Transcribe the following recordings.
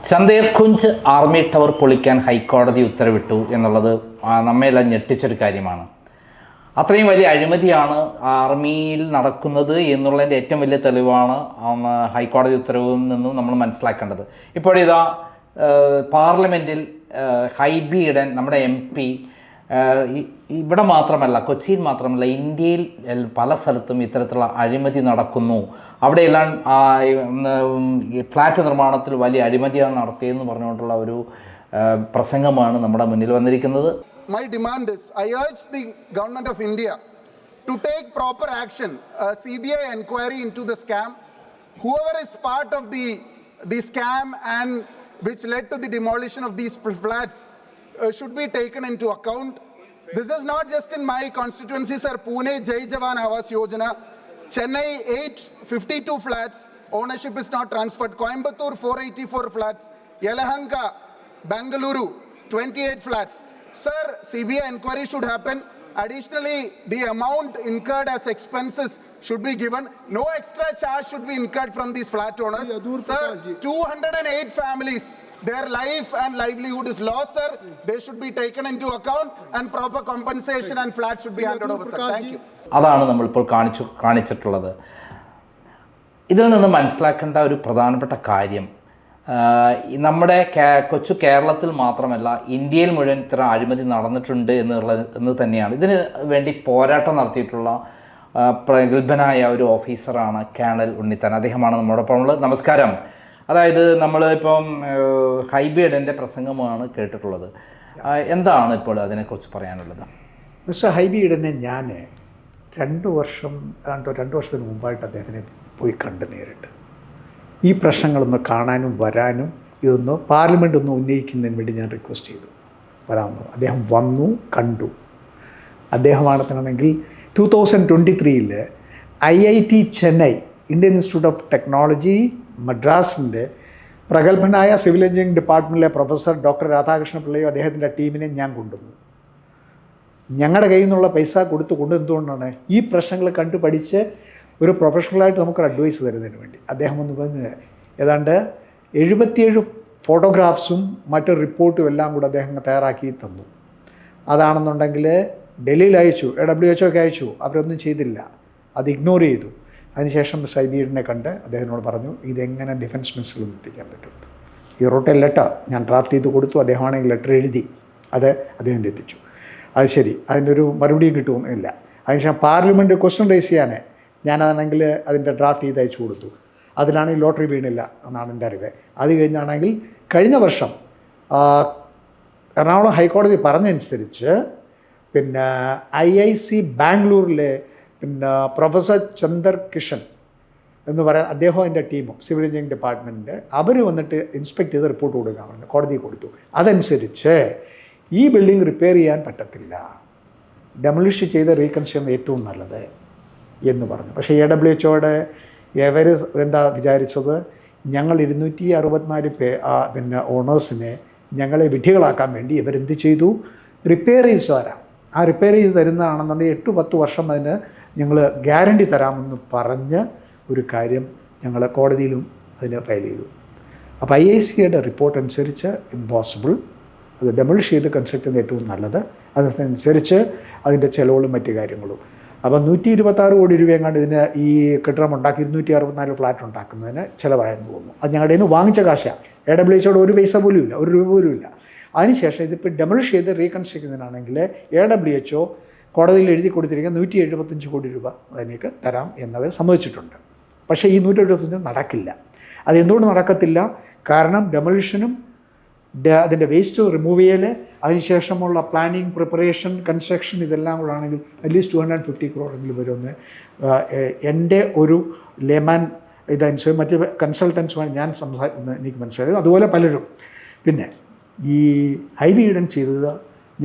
ചന്ദേർകുഞ്ച് army tower പൊളിക്കാൻ ഹൈക്കോടതി ഉത്തരവിട്ടു എന്നുള്ളത് നമ്മയെല്ലാം ഞെട്ടിച്ചൊരു കാര്യമാണ്. അത്രയും വലിയ അഴിമതിയാണ് ആർമിയിൽ നടക്കുന്നത് എന്നുള്ളതിൻ്റെ ഏറ്റവും വലിയ തെളിവാണ് ഹൈക്കോടതി ഉത്തരവിൽ നിന്നും നമ്മൾ മനസ്സിലാക്കേണ്ടത്. ഇപ്പോഴിതാ പാർലമെൻറ്റിൽ ഹൈബി ഈഡൻ നമ്മുടെ MP ഇവിടെ മാത്രമല്ല, കൊച്ചിയിൽ മാത്രമല്ല, ഇന്ത്യയിൽ പല സ്ഥലത്തും ഇത്തരത്തിലുള്ള അഴിമതി നടക്കുന്നു, അവിടെയെല്ലാം ഫ്ലാറ്റ് നിർമ്മാണത്തിൽ വലിയ അഴിമതിയാണ് നടത്തിയതെന്ന് പറഞ്ഞുകൊണ്ടുള്ള ഒരു പ്രസംഗമാണ് നമ്മുടെ മുന്നിൽ വന്നിരിക്കുന്നത്. My demand is, I urge the government of India to take proper action, a CBI inquiry into the scam. Whoever is part of the scam and which led to the demolition of these flats should be taken into account. This is not just in my constituency, sir. Pune Jai Jawan Awas Yojana, Chennai 852 flats, ownership is not transferred. Coimbatore 484 flats, Yelahanka, Bangalore 28 flats. Sir, CBI inquiry should happen. Additionally, the amount incurred as expenses should be given. No extra charge should be incurred from these flat owners. Sir, 208 families, their life and livelihood is lost, sir. They should be taken into account and proper compensation and flat should be handed over, sir. Thank you. അതാണ് നമ്മളിപ്പോൾ കാണിച്ചിട്ടുള്ളത്. ഇതിൽ നിന്ന് മനസ്സിലാക്കേണ്ട ഒരു പ്രധാനപ്പെട്ട കാര്യം, നമ്മുടെ കൊച്ചു കേരളത്തിൽ മാത്രമല്ല, ഇന്ത്യയിൽ മുഴുവൻ ഇത്ര അഴിമതി നടന്നിട്ടുണ്ട് എന്ന് തന്നെയാണ്. ഇതിന് വേണ്ടി പോരാട്ടം നടത്തിയിട്ടുള്ള പ്രഗത്ഭനായ ഒരു ഓഫീസറാണ് കേണൽ ഉണ്ണിത്താൻ. അദ്ദേഹമാണ് നമ്മോടൊപ്പം ഉള്ളത്. നമസ്കാരം. അതായത് നമ്മളിപ്പം ഹൈബി ഈഡൻ്റെ പ്രസംഗമാണ് കേട്ടിട്ടുള്ളത്. എന്താണ് ഇപ്പോൾ അതിനെക്കുറിച്ച് പറയാനുള്ളത്? മിസ്റ്റർ ഹൈബി ഈഡനെ ഞാൻ 2 വർഷത്തിന് മുമ്പായിട്ട് അദ്ദേഹത്തിനെ പോയി കണ്ട് നേരിട്ട് ഈ പ്രശ്നങ്ങളൊന്ന് കാണാനും വരാനും ഇതൊന്ന് പാർലമെൻ്റ് ഒന്ന് ഉന്നയിക്കുന്നതിന് വേണ്ടി ഞാൻ റിക്വസ്റ്റ് ചെയ്തു വരാമെന്ന്. അദ്ദേഹം വന്നു, കണ്ടു. അദ്ദേഹമാണെന്നുണ്ടെങ്കിൽ 2023 IIT Chennai, Indian institute of technology മദ്രാസിൻ്റെ പ്രഗത്ഭനായ സിവിൽ എഞ്ചിനീയറിംഗ് ഡിപ്പാർട്ട്മെൻറ്റിലെ പ്രൊഫസർ ഡോക്ടർ രാധാകൃഷ്ണ പിള്ളയും അദ്ദേഹത്തിൻ്റെ ടീമിനെ ഞാൻ കൊണ്ടുവന്നു. ഞങ്ങളുടെ കയ്യിൽ നിന്നുള്ള പൈസ കൊണ്ടുവന്നുകൊണ്ടാണ് ഈ പ്രശ്നങ്ങൾ കണ്ടു പഠിച്ച് ഒരു പ്രൊഫഷണലായിട്ട് നമുക്കൊരു അഡ്വൈസ് തരുന്നതിന് വേണ്ടി. അദ്ദേഹം ഒന്ന് പറഞ്ഞ് ഏതാണ്ട് 77 ഫോട്ടോഗ്രാഫ്സും മറ്റു റിപ്പോർട്ടും എല്ലാം കൂടെ അദ്ദേഹം തയ്യാറാക്കി തന്നു. അതാണെന്നുണ്ടെങ്കിൽ ഡൽഹിയിൽ അയച്ചു, WHO ഒക്കെ അയച്ചു, അവരൊന്നും ചെയ്തില്ല, അത് ഇഗ്നോർ ചെയ്തു. അതിനുശേഷം ഹൈബി ഈഡനെ കണ്ട് അദ്ദേഹത്തിനോട് പറഞ്ഞു ഇതെങ്ങനെ ഡിഫൻസ് മിനിസ്റ്ററിൽ എത്തിക്കാൻ പറ്റും. ഈ റോട്ടെ ലെറ്റർ ഞാൻ ഡ്രാഫ്റ്റ് ചെയ്ത് കൊടുത്തു. അദ്ദേഹമാണെങ്കിൽ ലെറ്റർ എഴുതി അത് അദ്ദേഹം എത്തിച്ചു. അത് ശരി, അതിൻ്റെ ഒരു മറുപടിയും കിട്ടുമെന്നില്ല. അതിനുശേഷം പാർലമെൻറ്റ് ക്വസ്റ്റ്യൻ റേസ് ചെയ്യാൻ ഞാനാണെങ്കിൽ അതിൻ്റെ ഡ്രാഫ്റ്റ് ചെയ്ത് അയച്ചു കൊടുത്തു. അതിലാണെങ്കിൽ ലോട്ടറി വീണില്ല എന്നാണ് എൻ്റെ അറിവ്. അത് കഴിഞ്ഞാണെങ്കിൽ കഴിഞ്ഞ വർഷം എറണാകുളം ഹൈക്കോടതി പറഞ്ഞതനുസരിച്ച് IIC ബാംഗ്ലൂരിലെ പ്രൊഫസർ ചന്ദർ കിഷൻ എന്ന് പറയാൻ അദ്ദേഹം എൻ്റെ ടീമും സിവിൽ എഞ്ചിനീയറിംഗ് ഡിപ്പാർട്ട്മെൻറ്റിൻ്റെ അവർ വന്നിട്ട് ഇൻസ്പെക്ട് ചെയ്ത് റിപ്പോർട്ട് കൊടുക്കാമെന്ന് കോടതി കൊടുത്തു. അതനുസരിച്ച് ഈ ബിൽഡിംഗ് റിപ്പയർ ചെയ്യാൻ പറ്റത്തില്ല, ഡെമോളിഷ് ചെയ്ത് റീകൺസ്ട്രക്ഷൻ ഏറ്റവും നല്ലത് എന്ന് പറഞ്ഞു. പക്ഷേ WHO ഇവർ എന്താ വിചാരിച്ചത്, ഞങ്ങൾ 264 ഓണേഴ്സിനെ ഞങ്ങളെ വിഡ്ഢികളാക്കാൻ വേണ്ടി ഇവരെന്ത് ചെയ്തു, റിപ്പയർ ചെയ്ത് തരാം, ആ റിപ്പയർ ചെയ്ത് തരുന്നതാണെന്നുണ്ടെങ്കിൽ 8-10 വർഷം അതിന് ഞങ്ങൾ ഗ്യാരണ്ടി തരാമെന്ന് പറഞ്ഞ് ഒരു കാര്യം ഞങ്ങൾ കോടതിയിലും അതിന് ഫയൽ ചെയ്തു. അപ്പോൾ IICയുടെ റിപ്പോർട്ട് അനുസരിച്ച് ഇമ്പോസിബിൾ, അത് ഡെമോളിഷ് ചെയ്ത് കൺസ്ട്രക്ട് ചെയ്യുന്നത് ഏറ്റവും നല്ലത്, അതനുസരിച്ച് അതിൻ്റെ ചിലവുകളും മറ്റു കാര്യങ്ങളും. അപ്പോൾ 126 കോടി രൂപയെങ്ങാണ്ട് ഇതിന് ഈ കെട്ടിടം ഉണ്ടാക്കി 264 ഫ്ലാറ്റ് ഉണ്ടാക്കുന്നതിന് ചിലവായെന്ന് തോന്നുന്നു. അത് ഞങ്ങളുടെ നിന്ന് വാങ്ങിച്ച കാശാണ്. WHO ഒരു പൈസ പോലും ഇല്ല, 1 രൂപ പോലും ഇല്ല. അതിനുശേഷം ഇതിപ്പോൾ ഡെമോളിഷ് ചെയ്ത് റീകൺസ്ട്രക്ട് ചെയ്യുന്നതിനാണെങ്കിൽ WHO കോടതിയിൽ എഴുതി കൊടുത്തിരിക്കുന്ന 175 കോടി രൂപ അതിലേക്ക് തരാം എന്നവർ സമ്മതിച്ചിട്ടുണ്ട്. പക്ഷേ ഈ 175 നടക്കില്ല. അതെന്തുകൊണ്ട് നടക്കത്തില്ല? കാരണം ഡെമോളിഷനും അതിൻ്റെ വേസ്റ്റ് റിമൂവ് ചെയ്യൽ, അതിനുശേഷമുള്ള പ്ലാനിങ്, പ്രിപ്പറേഷൻ, കൺസ്ട്രക്ഷൻ ഇതെല്ലാം കൂടെ ആണെങ്കിൽ അറ്റ്ലീസ്റ്റ് 250 crore വരുമെന്ന് എൻ്റെ ഒരു ലേമാൻ ഇതനുസരിച്ച് മറ്റ് കൺസൾട്ടൻസുമായി ഞാൻ എനിക്ക് മനസ്സിലായത്. അതുപോലെ പലരും. പിന്നെ ഈ ഹൈബി ഈഡൻ ചെയ്തത്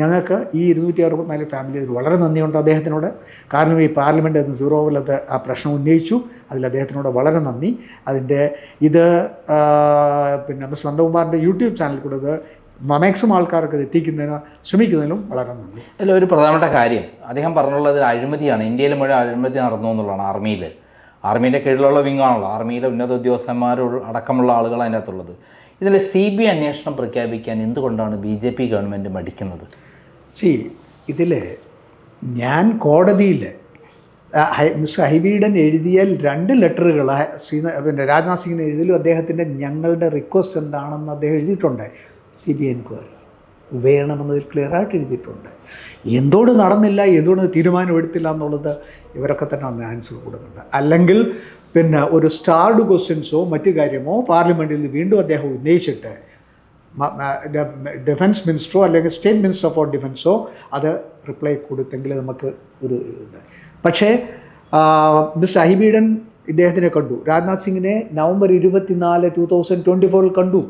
ഞങ്ങൾക്ക് ഈ 264 ഫാമിലി വളരെ നന്ദിയുണ്ട് അദ്ദേഹത്തിനോട്. കാരണം ഈ പാർലമെൻറ്റ് അത് 0 ആ പ്രശ്നം ഉന്നയിച്ചു, അതിൽ അദ്ദേഹത്തിനോട് വളരെ നന്ദി. അതിൻ്റെ ഇത് മിസ്റ്റർ നന്ദകുമാറിൻ്റെ യൂട്യൂബ് ചാനൽ കൂടെ ഇത് മാക്സിമം ആൾക്കാർക്ക് എത്തിക്കുന്നതിന് ശ്രമിക്കുന്നതിനും വളരെ നന്ദി. അതിൽ ഒരു പ്രധാനപ്പെട്ട കാര്യം അദ്ദേഹം പറഞ്ഞുള്ളത് അഴിമതിയാണ്, ഇന്ത്യയിൽ മുഴുവൻ അഴിമതി നടന്നു എന്നുള്ളതാണ്. ആർമീൻ്റെ കീഴിലുള്ള വിങ്ങാണല്ലോ, ആർമിയിലെ ഉന്നത ഉദ്യോഗസ്ഥന്മാർ അടക്കമുള്ള ആളുകൾ അതിനകത്തുള്ളത്. ഇതിൽ CBI അന്വേഷണം പ്രഖ്യാപിക്കാൻ എന്തുകൊണ്ടാണ് BJP ഗവൺമെൻറ് മടിക്കുന്നത്? ഇതിൽ ഞാൻ കോടതിയിൽ മിസ്റ്റർ ഹൈബീഡൻ എഴുതിയ 2 ലെറ്ററുകൾ പിന്നെ രാജ്നാഥ് സിംഗിന് എഴുതിയാലും അദ്ദേഹത്തിൻ്റെ ഞങ്ങളുടെ റിക്വസ്റ്റ് എന്താണെന്ന് അദ്ദേഹം എഴുതിയിട്ടുണ്ട്. CBI എൻക്വയറി വേണമെന്നതിൽ ക്ലിയറായിട്ട് എഴുതിയിട്ടുണ്ട്. എന്തുകൊണ്ട് നടന്നില്ല, എന്തുകൊണ്ട് തീരുമാനമെടുത്തില്ല എന്നുള്ളത് ഇവരൊക്കെ തന്നെ ആൻസർ കൊടുക്കുന്നുണ്ട്. അല്ലെങ്കിൽ പിന്നെ ഒരു സ്റ്റാർഡ് ക്വസ്റ്റ്യൻസോ മറ്റു കാര്യമോ പാർലമെൻറ്റിൽ വീണ്ടും അദ്ദേഹം ഉന്നയിച്ചിട്ട് ഡിഫൻസ് മിനിസ്റ്ററോ അല്ലെങ്കിൽ സ്റ്റേറ്റ് മിനിസ്റ്റർ ഫോർ ഡിഫൻസോ അത് റിപ്ലൈ കൊടുത്തെങ്കിൽ നമുക്ക് ഒരു ഇത്. പക്ഷേ മിസ്റ്റർ ഹൈബീഡൻ ഇദ്ദേഹത്തിനെ കണ്ടു. രാജ്നാഥ് സിംഗിനെ നവംബർ 24, 2024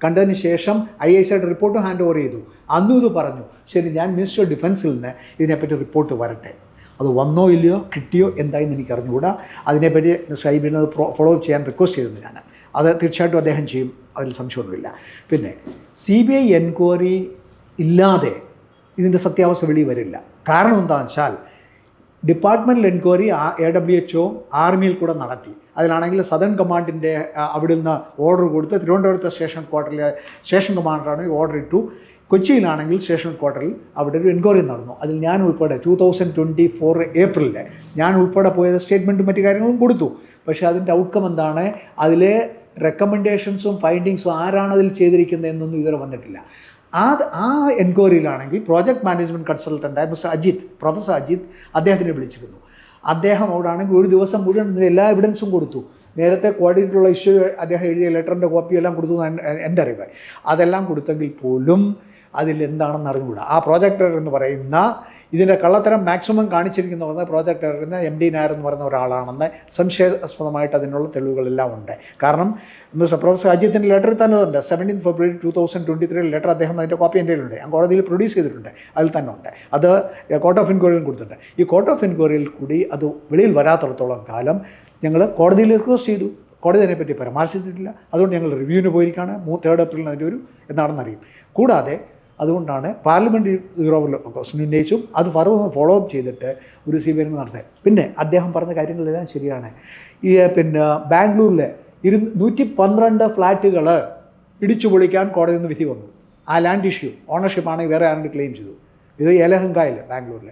കണ്ടതിന് ശേഷം IASയുടെ റിപ്പോർട്ട് ഹാൻഡ് ഓവർ ചെയ്തു. അന്നും ഇത് പറഞ്ഞു, ശരി ഞാൻ മിനിസ്റ്റർ ഓഫ് ഡിഫൻസിൽ നിന്ന് ഇതിനെപ്പറ്റി റിപ്പോർട്ട് വരട്ടെ. അത് വന്നോ ഇല്ലയോ കിട്ടിയോ എന്തായെന്ന് എനിക്ക് അറിഞ്ഞുകൂടാ. അതിനെപ്പറ്റി മിസ്റ്റർ ഹൈബീഡൻ അത് ഫോളോ അപ്പ് ചെയ്യാൻ റിക്വസ്റ്റ് ചെയ്തു. ഞാൻ അത് തീർച്ചയായിട്ടും അദ്ദേഹം ചെയ്യും, അതിൽ സംശയമൊന്നുമില്ല. പിന്നെ CBI എൻക്വയറി ഇല്ലാതെ ഇതിൻ്റെ സത്യാവസ്ഥ വെളി വരില്ല. കാരണം എന്താണെന്ന് വെച്ചാൽ ഡിപ്പാർട്ട്മെൻറ്റൽ എൻക്വയറി AWHO ആർമിയിൽ കൂടെ നടത്തി. അതിലാണെങ്കിൽ സദേൺ കമാൻഡിൻ്റെ അവിടെ നിന്ന് ഓർഡർ കൊടുത്ത് തിരുവനന്തപുരത്തെ സ്റ്റേഷൻ കമാൻഡറാണ് ഓർഡർ ഇട്ടു. കൊച്ചിയിലാണെങ്കിൽ സ്റ്റേഷൻ ക്വാർട്ടറിൽ അവിടെ ഒരു എൻക്വയറി നടന്നു. അതിൽ ഞാൻ ഉൾപ്പെടെ 2024 ഏപ്രിലിൽ ഞാൻ ഉൾപ്പെടെ പോയത് സ്റ്റേറ്റ്മെൻറ്റും മറ്റു കാര്യങ്ങളും കൊടുത്തു. പക്ഷേ അതിൻ്റെ ഔട്ട്കം എന്താണ്, അതിലെ റെക്കമെൻഡേഷൻസും ഫൈൻഡിങ്സും ആരാണ് അതിൽ ചെയ്തിരിക്കുന്നത് ഇതുവരെ വന്നിട്ടില്ല. ആ എൻക്വയറിയിലാണെങ്കിൽ പ്രോജക്റ്റ് മാനേജ്മെൻറ്റ് കൺസൾട്ടൻ്റായ പ്രൊഫസർ അജിത്ത് അദ്ദേഹത്തിനെ വിളിച്ചിരുന്നു. അദ്ദേഹം അവിടെ ആണെങ്കിൽ ഒരു ദിവസം മുഴുവൻ എല്ലാ എവിഡൻസും കൊടുത്തു. നേരത്തെ കോർഡിനേറ്ററുള്ള ഇഷ്യൂ അദ്ദേഹം എഴുതിയ ലെറ്ററിൻ്റെ കോപ്പിയെല്ലാം കൊടുത്തു എൻ്റെ അറിവ്. അതെല്ലാം കൊടുത്തെങ്കിൽ പോലും അതിലെന്താണെന്ന് അറിഞ്ഞുകൂടാ. ആ പ്രോജക്ടർ എന്ന് പറയുന്ന ഇതിൻ്റെ കള്ളത്തരം മാക്സിമം കാണിച്ചിരിക്കുന്ന പറഞ്ഞ പ്രോജക്ടർ MD നായർ എന്ന് പറയുന്ന ഒരാളാണെന്ന് സംശയാസ്പദമായിട്ട് അതിനുള്ള തെളിവുകളെല്ലാം ഉണ്ട്. കാരണം പ്രൊഫസർ അജിത്തിൻ്റെ ലെറ്റർ തന്നെ ഉണ്ട്. 17 ഫെബ്രുവരി 2023 ലെറ്റർ അദ്ദേഹം അതിൻ്റെ കോപ്പി എൻ്റെ കയ്യിലുണ്ട്. ഞാൻ കോടതിയിൽ പ്രൊഡ്യൂസ് ചെയ്തിട്ടുണ്ട്. അതിൽ തന്നെ ഉണ്ട്. അത് കോർട്ട് ഓഫ് എൻക്വയറിയിൽ കൊടുത്തിട്ടുണ്ട്. ഈ കോർട്ട് ഓഫ് എൻക്വയറിയിൽ കൂടി അത് വെളിയിൽ വരാത്തിടത്തോളം കാലം ഞങ്ങൾ കോടതിയിൽ റിക്വസ്റ്റ് ചെയ്തു. കോടതി അതിനെപ്പറ്റി പരാമർശിച്ചിട്ടില്ല. അതുകൊണ്ട് ഞങ്ങൾ റിവ്യൂവിന് പോയിരിക്കുകയാണ്. 3 ഏപ്രിലിന് അതിൻ്റെ ഒരു എന്താണെന്ന് അറിയും. കൂടാതെ അതുകൊണ്ടാണ് പാർലമെൻറ്റ് ക്വസ്റ്റ്യൻ ഉന്നയിച്ചും അത് ഫോളോ അപ്പ് ചെയ്തിട്ട് ഒരു CBI നടത്തുന്നത്. പിന്നെ അദ്ദേഹം പറഞ്ഞ കാര്യങ്ങളെല്ലാം ശരിയാണ്. ഈ പിന്നെ ബാംഗ്ലൂരിൽ 112 ഫ്ലാറ്റുകൾ ഇടിച്ചു പൊളിക്കാൻ കോടതിയിൽ നിന്ന് വിധി വന്നു. ആ ലാൻഡ് ഇഷ്യൂ ഓണർഷിപ്പാണെങ്കിൽ വേറെ ആരുടെ ക്ലെയിം ചെയ്തു. ഇത് യലഹങ്കയിൽ ബാംഗ്ലൂരിൽ.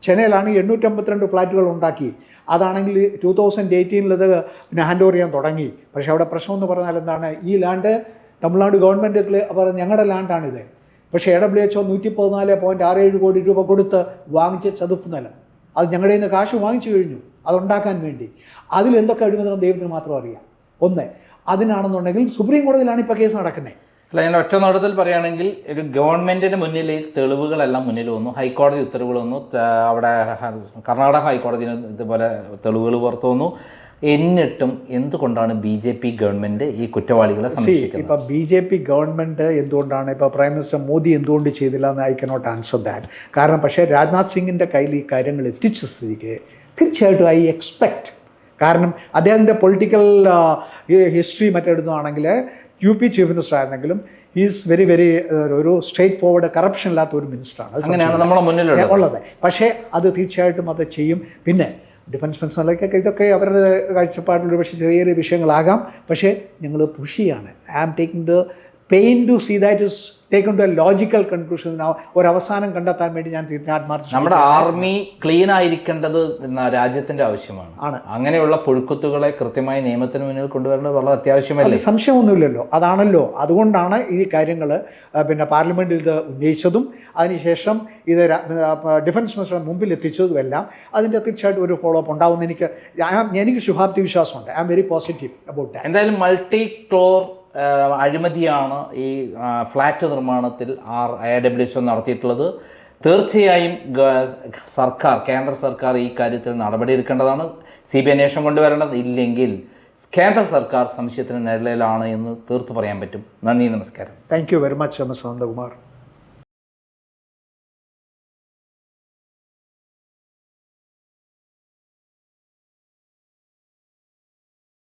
ചെന്നൈയിലാണെങ്കിൽ 852 ഫ്ലാറ്റുകൾ ഉണ്ടാക്കി. അതാണെങ്കിൽ 2018 അത് പിന്നെ ഹാൻഡ് ഓവർ ചെയ്യാൻ തുടങ്ങി. പക്ഷേ അവിടെ പ്രശ്നം എന്ന് പറഞ്ഞാൽ എന്താണ്, ഈ ലാൻഡ് തമിഴ്നാട് ഗവൺമെൻറ് പറഞ്ഞ് ഞങ്ങളുടെ ലാൻഡാണിത്. പക്ഷേ AWHO 114.67 കോടി രൂപ കൊടുത്ത് വാങ്ങിച്ച ചതുപ്പ് നിലം, അത് ഞങ്ങളുടെ നിന്ന് കാശ് വാങ്ങിച്ചു കഴിഞ്ഞു അതുണ്ടാക്കാൻ വേണ്ടി. അതിലെന്തൊക്കെ അഴിമതി ദൈവത്തിന് മാത്രം അറിയാം. ഒന്ന് അതിനാണെന്നുണ്ടെങ്കിൽ സുപ്രീം കോടതിയിലാണ് ഇപ്പോൾ കേസ് നടക്കുന്നത്. അല്ല, ഞാൻ ഒറ്റ നോട്ടത്തിൽ പറയുകയാണെങ്കിൽ ഒരു ഗവൺമെൻറ്റിന് മുന്നിൽ തെളിവുകളെല്ലാം മുന്നിൽ വന്നു, ഹൈക്കോടതി ഉത്തരവുകൾ വന്നു, അവിടെ കർണാടക ഹൈക്കോടതിന് ഇതുപോലെ തെളിവുകൾ പുറത്തു വന്നു. എന്നിട്ടും എന്തുകൊണ്ടാണ് BJP ഗവൺമെൻറ് ഈ കുറ്റവാളികളെ സംരക്ഷിക്കുന്നത്? ഇപ്പോൾ BJP ഗവൺമെൻറ് എന്തുകൊണ്ടാണ്, ഇപ്പോൾ പ്രൈം മിനിസ്റ്റർ മോദി എന്തുകൊണ്ട് ചെയ്തില്ല എന്ന് ഐ കനോട്ട് ആൻസർ ദാറ്റ്. കാരണം പക്ഷേ രാജ്നാഥ് സിംഗിൻ്റെ കയ്യിൽ ഈ കാര്യങ്ങൾ എത്തിച്ച സ്ഥിതിക്ക് തീർച്ചയായിട്ടും ഐ എക്സ്പെക്റ്റ്. കാരണം അദ്ദേഹത്തിൻ്റെ പൊളിറ്റിക്കൽ ഹിസ്റ്ററി മറ്റെടുത്താണെങ്കിൽ UP ചീഫ് മിനിസ്റ്റർ ആയിരുന്നെങ്കിലും ഈസ് വെരി ഒരു സ്ട്രേറ്റ് ഫോർവേഡ് കറപ്ഷൻ ഇല്ലാത്ത ഒരു മിനിസ്റ്ററാണ്. അങ്ങനെയാണ് നമ്മുടെ മുന്നിലുള്ളത്. പക്ഷേ അത് തീർച്ചയായിട്ടും അത് ചെയ്യും. പിന്നെ ഡിഫൻസ് മിനിസ്റ്ററിലേക്കൊക്കെ ഇതൊക്കെ അവരുടെ കാഴ്ചപ്പാടിൽ പക്ഷേ ചെറിയ ചെറിയ വിഷയങ്ങളാകാം. പക്ഷേ ഞങ്ങൾ പുഷ് ചെയ്യാണ്. I am taking the pain to see that is taken to a logical conclusion. ഒരവസാനം കണ്ടെത്താൻ വേണ്ടി ഞാൻ തീർച്ചയായിട്ടും നമ്മുടെ ആർമി ക്ലീൻ ആയിരിക്കേണ്ടത് രാജ്യത്തിൻ്റെ ആവശ്യമാണ്. അങ്ങനെയുള്ള പുഴുക്കുത്തുകളെ കൃത്യമായി നിയമത്തിന് മുന്നിൽ കൊണ്ടുവരേണ്ടത് വളരെ അത്യാവശ്യമല്ലേ? സംശയമൊന്നുമില്ലല്ലോ. അതാണല്ലോ, അതുകൊണ്ടാണ് ഈ കാര്യങ്ങൾ പിന്നെ പാർലമെൻറ്റിൽ ഇത് ഉന്നയിച്ചതും അതിനുശേഷം ഇത് ഡിഫൻസ് മിനിസ്റ്റർ മുമ്പിൽ എത്തിച്ചതും എല്ലാം. അതിൻ്റെ തീർച്ചയായിട്ടും ഒരു ഫോളോ അപ്പ് ഉണ്ടാവുമെന്ന് എനിക്ക് ശുഭാപ്തി വിശ്വാസമുണ്ട്. I am very positive about that. എന്തായാലും മൾട്ടി ക്ലോർ അഴിമതിയാണ് ഈ ഫ്ലാറ്റ് നിർമ്മാണത്തിൽ AWHO നടത്തിയിട്ടുള്ളത്. തീർച്ചയായും കേന്ദ്ര സർക്കാർ ഈ കാര്യത്തിൽ നടപടിയെടുക്കേണ്ടതാണ്. CBI അന്വേഷണം കൊണ്ടുവരേണ്ടത്. ഇല്ലെങ്കിൽ കേന്ദ്ര സർക്കാർ സംശയത്തിന് നിഴലിലാണ് എന്ന് തീർത്ത് പറയാൻ പറ്റും. നന്ദി, നമസ്കാരം. Thank you very much, M S Nandakumar.